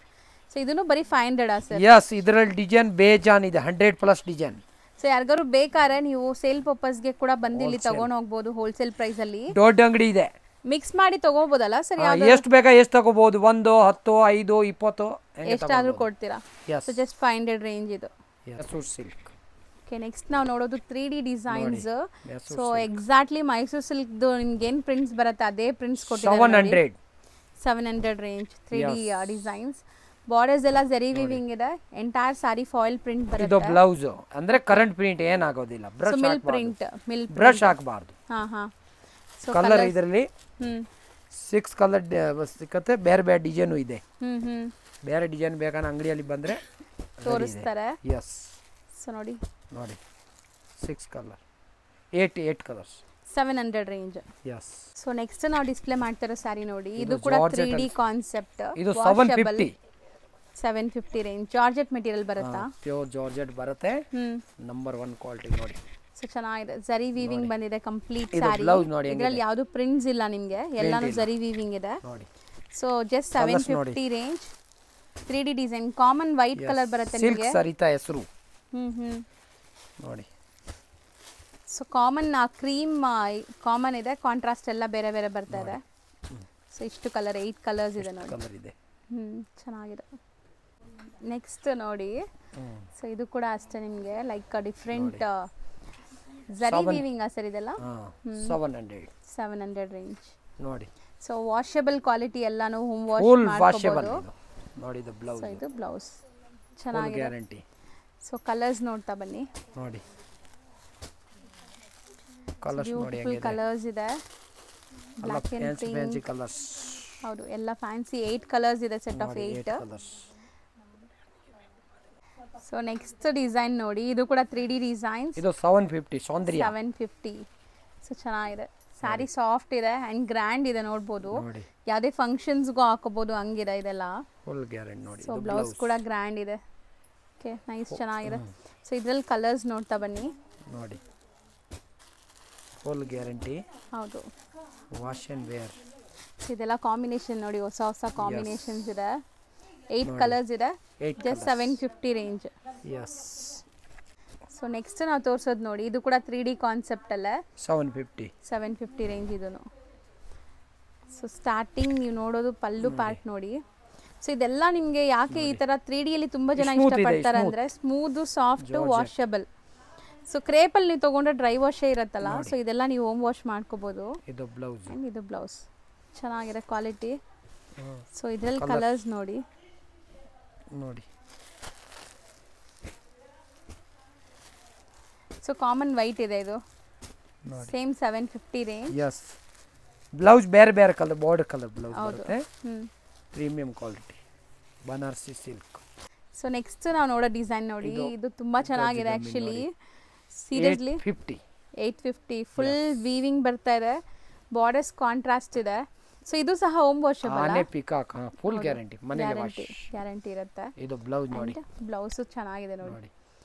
ಸೊ ಇದನ್ನು ಬರೀ 500 ಸರ್? ಎಸ್. ಇದರಲ್ಲಿ ಡಿಸೈನ್ ಬೇಜಾನ್ ಇದೆ. 100+ ಡಿಸೈನ್. ಸೊ ಯಾರಿಗಾರು ಬೇಕಾದ್ರೆ ನೀವು ಸೇಲ್ ಪರ್ಪಸ್ಗೆ ಕೂಡ ಬಂದು ಇಲ್ಲಿ ತಗೊಂಡು ಹೋಗ್ಬೋದು ಹೋಲ್ಸೇಲ್ ಪ್ರೈಸ್ ಅಲ್ಲಿ. ದೊಡ್ಡ ಅಂಗಡಿ ಇದೆ. ಮಿಕ್ಸ್ ಮಾಡಿ ತಗೋಬೋದಲ್ಲ ಸರ್? ಎಷ್ಟು ಬೇಕಾ ಎಷ್ಟು ತಗೋಬಹುದು. 1 10 5 20 ಎಷ್ಟಾದ್ರೂ ಕೊಡ್ತೀರಾ? Yes. ಸೊ ಜಸ್ಟ್ 500 ರೇಂಜ್ ಇದು. ಮೈಸೂರ್ ಸಿಲ್ಕ್. ಓಕೆ ನೆಕ್ಸ್ಟ್ ನಾವು ನೋಡೋದು 3D designs. So exactly Mysore silk ನಿಮ್ಗೆ ಏನು ಪ್ರಿಂಟ್ಸ್ ಬರುತ್ತೆ ಅದೇ ಪ್ರಿಂಟ್ಸ್ ಕೊಟ್ಟಿದ್ದಾರೆ. 700 ರೇಂಜ್ 3D ಡಿಸೈನ್ಸ್. ಬಾರ್ಡರ್ಸ್ ಎಲ್ಲ ಜರಿ ವೀವಿಂಗ್ ಇದೆ. ಎಂಟೈರ್ ಸಾರಿ ಫಾಯಿಲ್ ಪ್ರಿಂಟ್ ಬರುತ್ತೆ. ಇದು ಬ್ಲೌಸ್ ಅಂದ್ರೆ ಕರೆಂಟ್ ಪ್ರಿಂಟ್ ಏನಾಗೋದಿಲ್ಲ. ಮಿಲ್ ಪ್ರಿಂಟ್ ಬ್ರಷ್ ಹಾಕಬಾರ್ದು. ಸೊ ಕಲರ್ ಇದರಲ್ಲಿ 6 ಕಲರ್ ಸಿಕ್ಕತ್ತೆ. ಬೇರೆ ಡಿಸೈನ್ ಇದೆ. ಬೇರೆ ಡಿಸೈನ್ ಬೇಕಂದ್ರೆ ಅಂಗಡಿಯಲ್ಲಿ ಬಂದ್ರೆ ತೋರಿಸ್ತಾರೆ. ಎಸ್. ಸೊ ನೋಡಿ 6 colour 8 colours 700 range. Yes. So next ನಾವು ಡಿಸ್ಪ್ಲೇ ಮಾಡ್ತಿರೋ ಸ್ಯಾರಿ ನೋಡಿ. ಇದು ಕೂಡ 3D ಕಾನ್ಸೆಪ್ಟ್. ಇದು 750 ರೇಂಜ್. ಜಾರ್ಜೆಟ್ ಮೆಟೀರಿಯಲ್ ಬರುತ್ತಾ? ಪ್ಯೂರ್ ಜಾರ್ಜೆಟ್ ಬರುತ್ತೆ. ನಂಬರ್ 1 ಕ್ವಾಲಿಟಿ ನೋಡಿ. ಸೊ ಚೆನ್ನಾಗಿದೆ. ಜರಿ ವೀವಿಂಗ್ ಬಂದಿದೆ ಕಂಪ್ಲೀಟ್ ಇದು ಸ್ಯಾರಿ. ಬ್ಲೌಸ್ ನೋಡಿ ಇದರಲ್ಲಿ ಯಾವುದು ಪ್ರಿಂಟ್ಸ್ ಇಲ್ಲ ನಿಮಗೆ, ಎಲ್ಲಾನು ಜರಿ ವೀವಿಂಗ್ ಇದೆ ನೋಡಿ. So just 750 range. 3D design common white colour ಬರುತ್ತೆ ನಿಮಗೆ. ಸಿಲ್ಕ್ ಸರಿತಾ ಹೆಸರು ನೋಡಿ. ಸೊ ಕಾಮನ್ ಕ್ರೀಮ್ ಕಾಮನ್ ಇದೆ. ಕಾಂಟ್ರಾಸ್ಟ್ ಎಲ್ಲ ಬೇರೆ ಬೇರೆ ಬರ್ತಾ ಇದೆ. ಸೊ ಇಷ್ಟು ಕಲರ್ 8 ಕಲರ್ಸ್ ಇದೆ ನೋಡಿ. ಕಲರ್ ಇದೆ. ಚೆನ್ನಾಗಿದೆ. ನೆಕ್ಸ್ಟ್ ನೋಡಿ. ಸೊ ಇದು ಕೂಡ ಅಷ್ಟೇ ನಿಮಗೆ ಲೈಕ್ ಡಿಫ್ರೆಂಟ್ ಜರಿ ವೀವಿಂಗ್ ಸರ್ ಇದೆಲ್ಲ. 700 ರೇಂಜ್ ನೋಡಿ. ಸೊ ವಾಷಬಲ್ ಕ್ವಾಲಿಟಿ ಎಲ್ಲಾನು ಹೋಮ್ ಫುಲ್ ವಾಶ್ ವಾಷಬಲ್ ಮಾಡ್ಕೋಬಹುದು ನೋಡಿ. ಇದು ಬ್ಲೌಸ್. ಸೊ ಇದು ಬ್ಲೌಸ್ ಚೆನ್ನಾಗಿದೆ. ಗ್ಯಾರಂಟಿ. ಸೊ ಕಲರ್ಸ್ ನೋಡ್ತಾ ಬನ್ನಿ ನೋಡಿ. ಕಲರ್ಸ್ ನೋಡಿ ಬ್ಯೂಟಿಫುಲ್ ಕಲರ್ಸ್ ಇದೆ. Black and fancy colours. ಹೌದು ಎಲ್ಲ ಫ್ಯಾನ್ಸಿ 8 ಕಲರ್ಸ್ ಇದೆ. Set of 8 colours. So next design ನೋಡಿ. ಇದು ಕೂಡ 3D ಡಿಸೈನ್ಸ್. ಇದು 750 ಸೌಂದರ್ಯ. 750. ಸೊ ಚೆನ್ನಾಗಿದೆ. ಸ್ಯಾರಿ ಸಾಫ್ಟ್ ಇದೆ ಅಂಡ್ ಗ್ರ್ಯಾಂಡ್ ಇದೆ ನೋಡಬಹುದು. ಯಾವುದೇ ಫಂಕ್ಷನ್ಸ್ಗೂ ಹಾಕೋಬಹುದು ಹಂಗಿದೆ ಇದೆಲ್ಲ. ಫುಲ್ ಗ್ಯಾರಂಟಿ ನೋಡಿ. ಸೊ ಬ್ಲೌಸ್ ಕೂಡ ಗ್ರ್ಯಾಂಡ್ ಇದೆ. ಓಕೆ ನೈಸ್ ಚೆನ್ನಾಗಿದೆ. ಸೊ ಇದರಲ್ಲಿ ಕಲರ್ಸ್ ನೋಡ್ತಾ ಬನ್ನಿ ನೋಡಿ. Full guarantee. ಹೌದು ವಾಶ್ ಅಂಡ್ ವೇರ್. ಇದೆಲ್ಲ ಕಾಂಬಿನೇಷನ್ ನೋಡಿ. ಹೊಸ ಕಾಂಬಿನೇಷನ್ಸ್ ಇದೆ. 8 ಕಲರ್ಸ್ ಇದೆ. Just 750 range. Yes. So next ನಾವು ತೋರಿಸೋದು ನೋಡಿ. ಇದು ಕೂಡ 3D ಕಾನ್ಸೆಪ್ಟ್ ಅಲ್ಲೇ. 750 ರೇಂಜ್ ಇದನ್ನು. ಸೊ ಸ್ಟಾರ್ಟಿಂಗ್ ನೀವು ನೋಡೋದು ಪಲ್ಲು ಪಾರ್ಟ್ ನೋಡಿ. ಸೊ ಇದೆಲ್ಲ ನಿಮಗೆ ಯಾಕೆ ಈ ಥರ 3D ಅಲ್ಲಿ ತುಂಬ ಜನ ಇಷ್ಟಪಡ್ತಾರೆ ಅಂದರೆ ಸ್ಮೂದು ಸಾಫ್ಟ್ ವಾಷಬಲ್. ಸೊ ಕ್ರೇಪಲ್ಲಿ ನೀವು ತೊಗೊಂಡ್ರೆ ಡ್ರೈ ವಾಶೇ ಇರುತ್ತಲ್ಲ, ಸೊ ಇದೆಲ್ಲ ನೀವು ಹೋಮ್ ವಾಶ್ ಮಾಡ್ಕೋಬೋದು. ಇದು ಬ್ಲೌಸ್, ಆ್ಯಂಡ್ ಇದು ಬ್ಲೌಸ್ ಚೆನ್ನಾಗಿದೆ ಕ್ವಾಲಿಟಿ. ಸೊ ಇದರಲ್ಲಿ ಕಲರ್ಸ್ ನೋಡಿ. ಸೊ ಕಾಮನ್ ವೈಟ್ ಇದೆ ಇದು, ಸೇಮ್ 750 ರೇಂಜ್. ಯಸ್, ಬ್ಲೌಸ್ ಬೇರೆ ಬೇರೆ ಕಲರ್, ಬಾರ್ಡರ್ ಕಲರ್ ಬ್ಲೌಸ್ ಬರುತ್ತೆ. Premium quality Banarasi silk. So next ನಾವು ನೋಡೋ ಡಿಸೈನ್ ನೋಡಿ, ಇದು ತುಂಬಾ ಚೆನ್ನಾಗಿದೆ ಆ್ಯಕ್ಚುಲಿ. ಸೀರಿಯಸ್ಲಿ 850 ಫುಲ್ ವೀವಿಂಗ್ ಬರ್ತಾ ಇದೆ, ಬಾರ್ಡರ್ಸ್ ಕಾಂಟ್ರಾಸ್ಟ್ ಇದೆ. ಸೊ ಇದು ಸಹ ಹೋಮ್ ವಾಷಬಲ್, ಆನೆ ಪಿಕಾಕ್, ಫುಲ್ ಗ್ಯಾರಂಟಿ, ಮನೆಯಲ್ಲಿ ವಾಶ್ ಗ್ಯಾರಂಟಿ ಇರುತ್ತೆ. ಇದು ಬ್ಲೌಸ್ ನೋಡಿ, ಬ್ಲೌಸ್ ಚೆನ್ನಾಗಿದೆ ನೋಡಿ.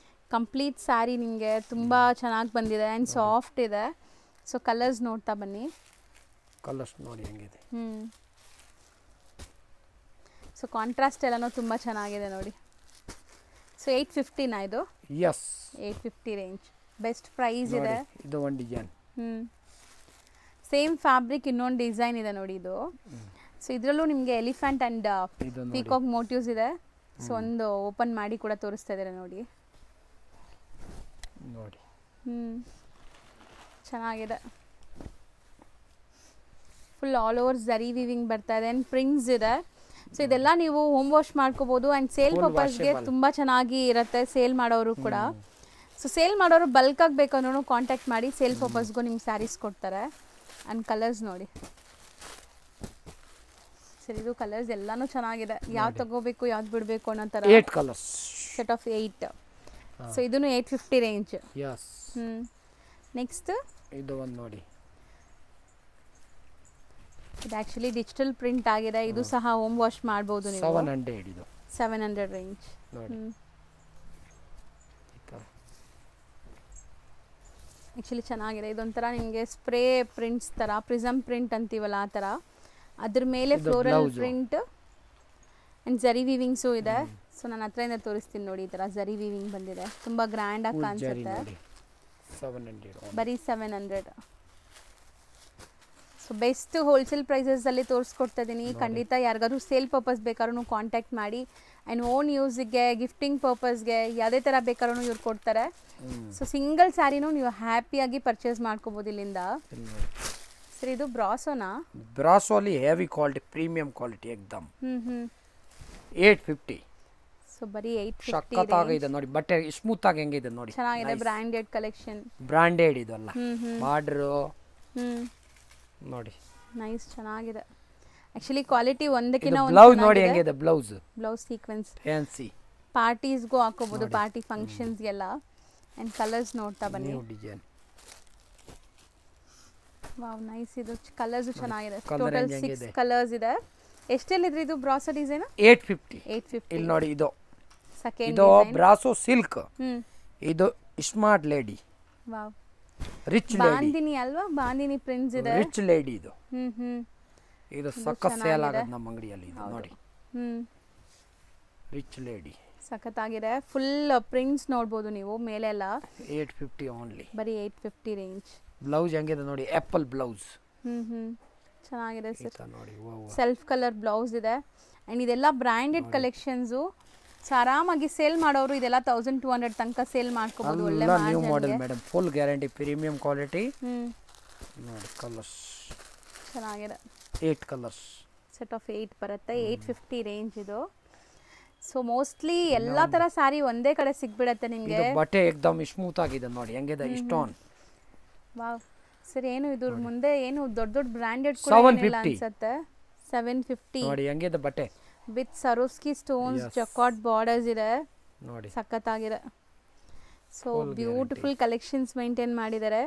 ಕಂಪ್ಲೀಟ್ ಸ್ಯಾರಿ ನಿಮಗೆ ತುಂಬಾ ಚೆನ್ನಾಗಿ ಬಂದಿದೆ ಆ್ಯಂಡ್ ಸಾಫ್ಟ್ ಇದೆ. ಸೊ ಕಲರ್ಸ್ ನೋಡ್ತಾ ಬನ್ನಿ. ಕಲರ್ಸ್ ನೋಡಿ ಹೆಂಗಿದೆ. ಸೊ ಕಾಂಟ್ರಾಸ್ಟ್ ಎಲ್ಲನೂ ತುಂಬ ಚೆನ್ನಾಗಿದೆ ನೋಡಿ. ಸೊ 850 ಇದು. ಯಸ್, 850 ರೇಂಜ್, ಬೆಸ್ಟ್ ಪ್ರೈಸ್ ಇದೆ. ಇದು ಒಂದು ಡಿಸೈನ್. ಸೇಮ್ ಫ್ಯಾಬ್ರಿಕ್ ಇನ್ನೊಂದು ಡಿಸೈನ್ ಇದೆ ನೋಡಿ ಇದು. ಸೊ ಇದರಲ್ಲೂ ನಿಮಗೆ ಎಲಿಫೆಂಟ್ ಆ್ಯಂಡ್ ಪೀಕಾಕ್ ಮೋಟಿವ್ಸ್ ಇದೆ. ಸೊ ಒಂದು ಓಪನ್ ಮಾಡಿ ಕೂಡ ತೋರಿಸ್ತಾ ಇದ್ದಾರೆ ನೋಡಿ. ಚೆನ್ನಾಗಿದೆ, ಫುಲ್ ಆಲ್ ಓವರ್ ಝರಿ ವೀವಿಂಗ್ ಬರ್ತಾ ಇದೆ ಆ್ಯಂಡ್ ಪ್ರಿಂಟ್ಸ್ ಇದೆ. ಸೊ ಇದೆಲ್ಲ ನೀವು ಹೋಮ್ ವಾಶ್ ಮಾಡ್ಕೋಬೋದು ಆ್ಯಂಡ್ ಸೇಲ್ ಪರ್ಪಸ್ಗೆ ತುಂಬ ಚೆನ್ನಾಗಿ ಇರುತ್ತೆ ಸೇಲ್ ಮಾಡೋರು ಕೂಡ. ಸೊ ಸೇಲ್ ಮಾಡೋರು ಬಲ್ಕಾಗಿ ಬೇಕಂದ್ರೂ ಕಾಂಟ್ಯಾಕ್ಟ್ ಮಾಡಿ, ಸೇಲ್ ಪರ್ಪಸ್ಗೂ ನಿಮ್ಗೆ ಸ್ಯಾರೀಸ್ ಕೊಡ್ತಾರೆ. ಆ್ಯಂಡ್ ಕಲರ್ಸ್ ನೋಡಿ ಸರ್, ಇದು ಕಲರ್ಸ್ ಎಲ್ಲನೂ ಚೆನ್ನಾಗಿದೆ. ಯಾವ್ದು ತಗೋಬೇಕು ಯಾವ್ದು ಬಿಡಬೇಕು ಅನ್ನೋ ಥರ 8 ಕಲರ್ಸ್, ಸೆಟ್ ಆಫ್ 8. ಸೊ ಇದನ್ನು 850 ರೇಂಜ್. ಯಸ್. ನೆಕ್ಸ್ಟ್ ಇದು ಒಂದು ನೋಡಿ, ಇದು ಆ್ಯಕ್ಚುಲಿ ಡಿಜಿಟಲ್ ಪ್ರಿಂಟ್ ಆಗಿದೆ. ಇದು ಸಹ ಹೋಮ್ ವಾಶ್ ಮಾಡ್ಬೋದು ನೀವು. 700 ಇದು 700 ರೇಂಜ್ ನೋಡಿ. ಆ್ಯಕ್ಚುಲಿ ಚೆನ್ನಾಗಿದೆ. ಇದೊಂಥರ ನಿಮಗೆ ಸ್ಪ್ರೇ ಪ್ರಿಂಟ್ಸ್ ಥರ, ಪ್ರಿಸಮ್ ಪ್ರಿಂಟ್ ಅಂತೀವಲ್ಲ ಆ ಥರ, ಅದ್ರ ಮೇಲೆ ಫ್ಲೋರಲ್ ಪ್ರಿಂಟ್ ಆ್ಯಂಡ್ ಝರಿ ವೀವಿಂಗ್ಸು ಇದೆ. ಸೊ ನಾನು ಹತ್ರದಿಂದ ತೋರಿಸ್ತೀನಿ ನೋಡಿ, ಈ ಥರ ಝರಿ ವೀವಿಂಗ್ ಬಂದಿದೆ, ತುಂಬ ಗ್ರ್ಯಾಂಡಾಗಿ ಕಾಣಿಸುತ್ತೆ. ಬರೀ 700. ಸೊ ಬೆಸ್ಟ್ ಹೋಲ್ಸೇಲ್ ಪ್ರೈಸಸಲ್ಲಿ ತೋರಿಸ್ಕೊಡ್ತಾ ಇದ್ದೀನಿ. ಖಂಡಿತ ಯಾರಿಗಾದ್ರೂ ಸೇಲ್ ಪರ್ಪಸ್ ಬೇಕಾದ್ರೂ ಕಾಂಟ್ಯಾಕ್ಟ್ ಮಾಡಿ. ಆ್ಯಂಡ್ ಓನ್ ಯೂಸಿಗೆ, ಗಿಫ್ಟಿಂಗ್ ಪರ್ಪಸ್ಗೆ ಯಾವುದೇ ಥರ ಬೇಕಾದ್ರೂ ಇವ್ರು ಕೊಡ್ತಾರೆ. ಸೊ ಸಿಂಗಲ್ ಸ್ಯಾರಿನೂ ನೀವು ಹ್ಯಾಪಿಯಾಗಿ ಪರ್ಚೇಸ್ ಮಾಡ್ಕೋಬೋದು ಇಲ್ಲಿಂದ. ಸರ್ ಇದು ಬ್ರಾಸೋನಾ? ಬ್ರಾಸೋಲಿ ಹೆವಿ ಕ್ವಾಲಿಟಿ, ಪ್ರೀಮಿಯಂ ಕ್ವಾಲಿಟಿ ಏಕ್ದಮ್. 850. ಸೊ ಬರೀ 850 ಸಖತ್ತಾಗಿದೆ ನೋಡಿ, ಬಟ್ಟೆ ಸ್ಮೂತ್ ಆಗಿ ಹೆಂಗಿದೆ ನೋಡಿ, ಚೆನ್ನಾಗಿದೆ. ಬ್ರ್ಯಾಂಡೆಡ್ ಕಲೆಕ್ಷನ್, ಬ್ರಾಂಡೆಡ್ ಇದಲ್ಲ, ಬಾರ್ಡರ್ ನೋಡಿ ನೈಸ್, ಚೆನ್ನಾಗಿದೆ. ಆಕ್ಚುಲಿ ಕ್ವಾಲಿಟಿ ಒಂದಕ್ಕಿಂತ ಒಂದು. ಬ್ಲೌಸ್ ನೋಡಿ ಹೆಂಗಿದೆ, ಬ್ಲೌಸ್ ಸೀಕ್ವೆನ್ಸ್ ಫ್ಯಾನ್ಸಿ, ಪಾರ್ಟೀಸ್ಗೂ ಹಾಕೋಬಹುದು, ಪಾರ್ಟಿ ಫಂಕ್ಷನ್ಸ್ಗೆಲ್ಲ. ಆ್ಯಂಡ್ ಕಲರ್ಸ್ ನೋಡ್ತಾ ಬನ್ನಿ. Design, wow nice. ಇದು ಕಲರ್ಸ್ ಚೆನ್ನಾಗಿದೆ. ಟೋಟಲ್ 6 ಕಲರ್ಸ್ ಇದೆ. ಎಷ್ಟೆಲ್ಲಿದ್ರಿ ಇದು ಬ್ರಾಸೋ ಡಿಸೈನ್? 850. ಇಲ್ಲಿ ನೋಡಿ, ಇದು ಸೆಕೆಂಡ್ ಇದು ಬ್ರಾಸೋ ಸಿಲ್ಕ್. ಇದು smart lady, wow, rich lady, bandhani ಅಲ್ವಾ? ಬಾಂದಿನಿ ಪ್ರಿಂಟ್ಸ್ ಇದೆ, ರಿಚ್ ಲೇಡಿ ಇದು. ಇದು ಸಖತ್ ಸೇಲ್ ಆಗುತ್ತೆ ನಮ್ಮ ಅಂಗಡಿಯಲ್ಲಿ. ಇದು ನೋಡಿ, ರಿಚ್ ಲೇಡಿ ಸಖತ್ತಾಗಿದೆ. ಫುಲ್ ಪ್ರಿಂಟ್ಸ್ ನೋಡ್ಬೋದು ನೀವು ಮೇಲೆ ಎಲ್ಲ. 850 ಓನ್ಲಿ, ಬರೀ 850 ರೇಂಜ್. ಬ್ಲೌಸ್ ಹೆಂಗಿದೆ ನೋಡಿ, ಆಪಲ್ ಬ್ಲೌಸ್. ಚೆನ್ನಾಗಿದೆ ಸರ್ ನೋಡಿ, ಸೆಲ್ಫ್ ಕಲರ್ ಬ್ಲೌಸ್ ಇದೆ. ಆ್ಯಂಡ್ ಇದೆಲ್ಲ ಬ್ರ್ಯಾಂಡೆಡ್ ಕಲೆಕ್ಷನ್ಸು. ಸೊ ಆರಾಮಾಗಿ ಸೇಲ್ ಮಾಡೋರು ಇದೆಲ್ಲ 1200 ತನಕ ಸೇಲ್ ಮಾಡ್ಕೋಬಹುದು. ಒಳ್ಳೆ new model madam, full guarantee, premium quality. ನೋಡಿ ಕಲರ್ಸ್ ಚೆನ್ನಾಗಿದೆ. 8 ಕಲರ್ಸ್, ಸೆಟ್ ಆಫ್ 8 ಬರುತ್ತೆ. 850 ರೇಂಜ್ ಇದು. ಸೊ ಮೋಸ್ಟ್ಲಿ ಎಲ್ಲ ತರ ಸಾರಿ ಒಂದೇ ಕಡೆ ಸಿಗ್ಬಿಡತ್ತೆ ನಿಮಗೆ. ಬಟ್ಟೆ ಏಕದಮ್ ಸ್ಮೂತ್ ಆಗಿದೆ ನೋಡಿ, ಹೆಂಗಿದೆ ಸ್ಟೋನ್. ವಾವ್ ಸರ್, ಏನು ಇದು ಮುಂದೆ ಏನು ದೊಡ್ಡ ದೊಡ್ಡ ಬ್ರಾಂಡೆಡ್ ಕೂಡ ಇಲ್ಲ ಅನ್ಸುತ್ತೆ. 750 ನೋಡಿ ಹೆಂಗಿದೆ ಬಟ್ಟೆ, ವಿತ್ ಸರೋಸ್ಕಿ ಸ್ಟೋನ್ಸ್, ಜಕಾರ್ಡ್ ಬಾರ್ಡರ್ಸ್ ಇದೆ ನೋಡಿ, ಸಖತ್ತಾಗಿದೆ. ಸೊ ಬ್ಯೂಟಿಫುಲ್ ಕಲೆಕ್ಷನ್ಸ್ ಮೇಂಟೈನ್ ಮಾಡಿದ್ದಾರೆ.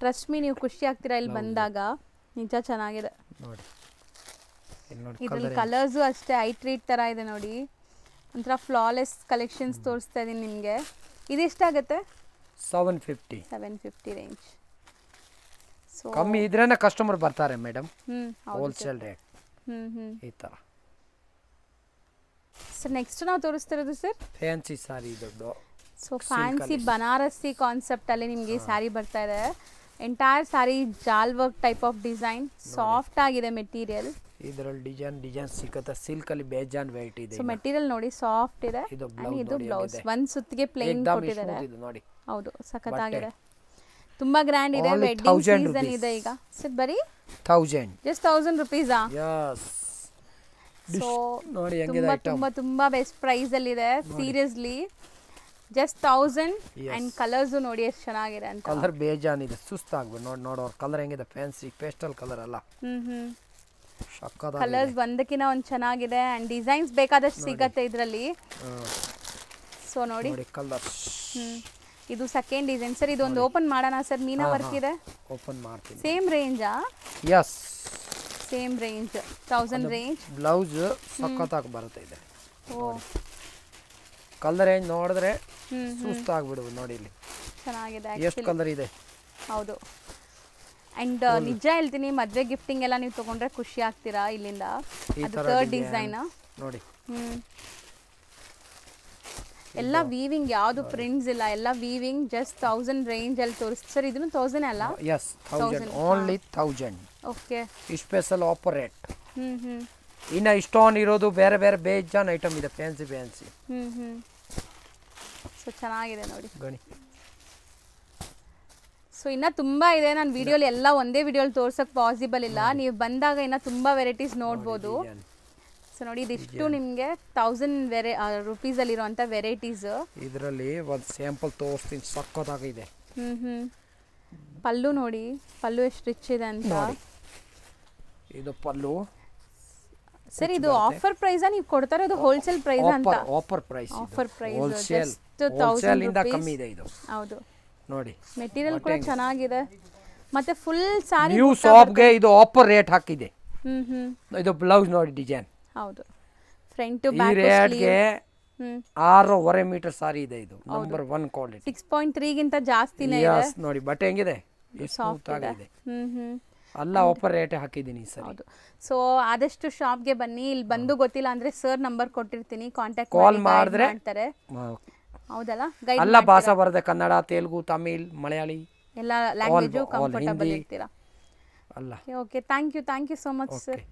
ಟ್ರಸ್ಟ್ ಮೀ, ನೀವು ಖುಷಿ ಆಗ್ತೀರಾ ಇಲ್ಲಿ ಬಂದಾಗ. ನಿಜ ಚೆನ್ನಾಗಿದೆ ನೋಡಿ. ಇದ್ರಲ್ಲಿ ಕಲರ್ಸು ಅಷ್ಟೇ ಐ ಟ್ರೀಟ್ ಥರ ಇದೆ ನೋಡಿ. ಒಂಥರ ಫ್ಲಾಲೆಸ್ ಕಲೆಕ್ಷನ್ಸ್ ತೋರಿಸ್ತಾ ಇದ್ದೀನಿ ನಿಮಗೆ. ಇದೆಷ್ಟಾಗುತ್ತೆ? 750 ರೇಂಜ್. ಸೊ ಕಮ್ಮಿ ಇದ್ರೇನೆ ಕಸ್ಟಮರ್ ಬರ್ತಾರೆ ಮೇಡಮ್, ಹೋಲ್ಸೇಲ್ ರೇಟ್ ಈ ಥರ. ಸರ್ ನೆಕ್ಸ್ಟ್ ನಾವು ತೋರಿಸ್ತಿರೋದು ಸರ್ ಫ್ಯಾನ್ಸಿ ಸಾರಿ. ದೊಡ್ಡ ಸೊ ಫ್ಯಾನ್ಸಿ ಬನಾರಸಿ ಕಾನ್ಸೆಪ್ಟಲ್ಲಿ ನಿಮಗೆ ಸ್ಯಾರಿ ಬರ್ತಾ ಇದೆ. ಎಂಟೈರ್ ಸ್ಯಾರಿ ಜಾಲ್ work type of design, soft ಆಗಿದೆ ಮೆಟೀರಿಯಲ್. ಇದರಲ್ಲಿ ಡಿಸೈನ್ ಸಿಗುತ್ತೆ. ಸಿಲ್ಕ್ ಅಲ್ಲಿ ಬೇಜಾನ್ ವೆರೈಟಿ ಇದೆ. ಸೊ ಮೆಟೀರಿಯಲ್ ನೋಡಿ ಸಾಫ್ಟ್ ಇದೆ. ಇದು ಇದು ಬ್ಲೌಸ್ ಒಂದು ಸುತ್ತಿಗೆ ಪ್ಲೇನ್ ಕೊಟ್ಟಿದ್ದಾರೆ. ಇದು ನೋಡಿ. ಹೌದು ಸಖತ್ತಾಗಿದೆ. ತುಂಬಾ ಗ್ರ್ಯಾಂಡ್ ಇದೆ. ವೆಡ್ಡಿಂಗ್ ಸೀಸನ್ ಇದೆ ಈಗ. ಸರ್ ಬರೀ 1000 ಜಸ್ಟ್ 1000 rupees. ಯಸ್. ಸೊ ನೋಡಿ ಹೆಂಗಿದೆ ಐಟಮ್. ತುಂಬಾ ಬೆಸ್ಟ್ ಪ್ರೈಸ್ ಅಲ್ಲಿ ಇದೆ. ಸೀರಿಯಸ್ಲಿ ಜಸ್ಟ್ 1000 ಅಂಡ್ ಕಲರ್ಸ್ ನೋಡಿ ಎಷ್ಟು ಚೆನ್ನಾಗಿದೆ ಅಂತ. ಕಲರ್ ಬೇಜಾನ್ ಇದೆ. ಸುಸ್ತಾಗ್ಬೇಕು ನೋಡೋರ್ ಕಲರ್ ಹೆಂಗಿದೆ. ಫ್ಯಾನ್ಸಿ ಪೇಸ್ಟಲ್ ಕಲರ್ ಅಲ್ಲ. ಕಲರ್ಸ್ ಒಂದಕ್ಕಿಂತ ಒಂದು ಚೆನ್ನಾಗಿದೆ ಅಂಡ್ ಡಿಸೈನ್ಸ್ ಬೇಕಾದಷ್ಟು ಸಿಗತ್ತೆ ಇದರಲ್ಲಿ. ಸೊ ನೋಡಿ ಕಲರ್. ಇದು ಸೆಕೆಂಡ್ ಡಿಸೈನ್. ಸರ್ ಇದೊಂದು ಓಪನ್ ಮಾಡೋಣ ಸರ್. ಮೀನಾ ವರ್ಕ್ ಇದೆ. ಓಪನ್ ಮಾಡ್ತೀನಿ. ಸೇಮ್ ರೇಂಜಾ? Yes same range 1000 range. Blouse ಸಖತ್ತಾಗಿ ಬರುತ್ತೆ ಇದೆ. ಕಲರ್ ರೇಂಜ್ ನೋಡಿದ್ರೆ ಸುಸ್ತಾಗ್ಬಿಡುದು. ನೋಡಿ ಇಲ್ಲಿ ಚೆನ್ನಾಗಿದೆ. ಎಷ್ಟು ಕಲರ್ ಇದೆ. ಹೌದು. ಅಂಡ್ ನಿಜ ಹೇಳ್ತೀನಿ ಮದ್ವೆ ಗಿಫ್ಟಿಂಗ್ ಎಲ್ಲ ನೀವು ತಗೊಂಡ್ರೆ ಖುಷಿ ಆಗ್ತೀರಾ ಇಲ್ಲಿಂದ. ಅದು ಥರ್ಡ್ ಡಿಸೈನ್ ನೋಡಿ. ಎಲ್ಲ ವೀವಿಂಗ್, ಯಾವುದು ಪ್ರಿಂಟ್ಸ್ ಇಲ್ಲ, ಎಲ್ಲ ವೀವಿಂಗ್. ಜಸ್ಟ್ 1000 ರೇಂಜ್ ಅಲ್ಲಿ ತೋರಿಸ್ತಾರೆ. ಸರ್ ಇದನ್ನು 1000 ಅಲ್ಲ? Yes 1000 only 1000. Okay special offer rate. ಇನ್ನ ಇಷ್ಟೊಂದು ಇರೋದು ಬೇರೆ ಬೇರೆ ಬೇಜಾನ್ ಐಟಮ್ ಇದೆ. ಫ್ಯಾನ್ಸಿ ಸೊ ಚೆನ್ನಾಗಿದೆ ನೋಡಿ. ಗಣಿ. ಸೊ ಇನ್ನ ತುಂಬಾ ಇದೆ. ನಾನು ವಿಡಿಯೋಲಿ ಎಲ್ಲ ಒಂದೇ ವಿಡಿಯೋಲಿ ತೋರ್ಸಕ್ ಪಾಸಿಬಲ್ ಇಲ್ಲ. ನೀವು ಬಂದಾಗ ಇನ್ನ ತುಂಬಾ ವೆರೈಟೀಸ್ ನೋಡ್ಬೋದು. ಸೊ ನೋಡಿ ಇದಿಷ್ಟು ನಿಮಗೆ 1000 rupees ಅಲ್ಲಿರುವಂತ ವೆರೈಟೀಸ್. ಇದರಲ್ಲಿ ಒಂದು ಸ್ಯಾಂಪಲ್ ತೋರಿಸ್ತೀನಿ. ಸಕ್ಕತ್ತಾಗಿದೆ. ಪಲ್ಲು ನೋಡಿ, ಪಲ್ಲು ಎಷ್ಟು ರಿಚ್ ಇದೆ ಅಂತ. ಇದು ಪಲ್ಲು. ಸರ್ ಇದು ಆಫರ್ ಪ್ರೈಸ್ ನೀವು ಕೊಡ್ತಾ ಇರೋದು ಹೋಲ್ಸೇಲ್ ಪ್ರೈಸ್ ಅಂತ? Offer price. Offer price wholesale. Just 1000 ಇಂದ ಕಮ್ಮಿ ಇದೆ ಇದು. ಹೌದು ನೋಡಿ. ಮೆಟೀರಿಯಲ್ ಕೂಡ ಚೆನ್ನಾಗಿದೆ. ಮತ್ತೆ ಫುಲ್ ಸಾರಿ ನ್ಯೂ ಶಾಪ್ಗೆ ಇದು ಆಫರ್ ರೇಟ್ ಹಾಕಿದೆ. ಇದು ಬ್ಲೌಸ್ ನೋಡಿ ಡಿಸೈನ್. ಹೌದು. ಫ್ರಂಟ್ ಟು ಬ್ಯಾಕ್ ಈ ರೇಟ್ಗೆ 6.5 ಮೀಟರ್ ಸಾರಿ ಇದೆ. ಇದು ನಂಬರ್ 1 ಕ್ವಾಲಿಟಿ. 6.3 ಗಿಂತ ಜಾಸ್ತಿನೇ ಇದೆ. ಯಸ್ ನೋಡಿ ಬಟ್ಟೆ ಹೆಂಗಿದೆ. ಸ್ಮೂತ್ ಆಗಿದೆ. ಅಲ್ಲ ಆಫರ್ ರೇಟ್ ಹಾಕಿದ್ದೀನಿ ಸರ್. ಹೌದು. ಸೊ ಆದಷ್ಟು ಶಾಪ್ಗೆ ಬನ್ನಿ. ಇಲ್ಲಿ ಬಂದು ಗೊತ್ತಿಲ್ಲ ಅಂದ್ರೆ ಸರ್ ನಂಬರ್ ಕೊಟ್ಟಿರ್ತೀನಿ, ಕಾಂಟ್ಯಾಕ್ಟ್ ಕಾಲ್ ಮಾಡಿದ್ರೆ ಮಾಡ್ತಾರೆ. ಹೌದಲ್ಲ? ಎಲ್ಲ ಭಾಷೆ ಬರುತ್ತೆ. ಕನ್ನಡ, ತೆಲುಗು, ತಮಿಳ್, ಮಲಯಾಳಿ ಎಲ್ಲ ಲ್ಯಾಂಗ್ವೇಜು ಕಂಫರ್ಟಬಲ್ ಇರ್ತೀರಾ. ಅಲ್ಲ. Okay thank you so much sir.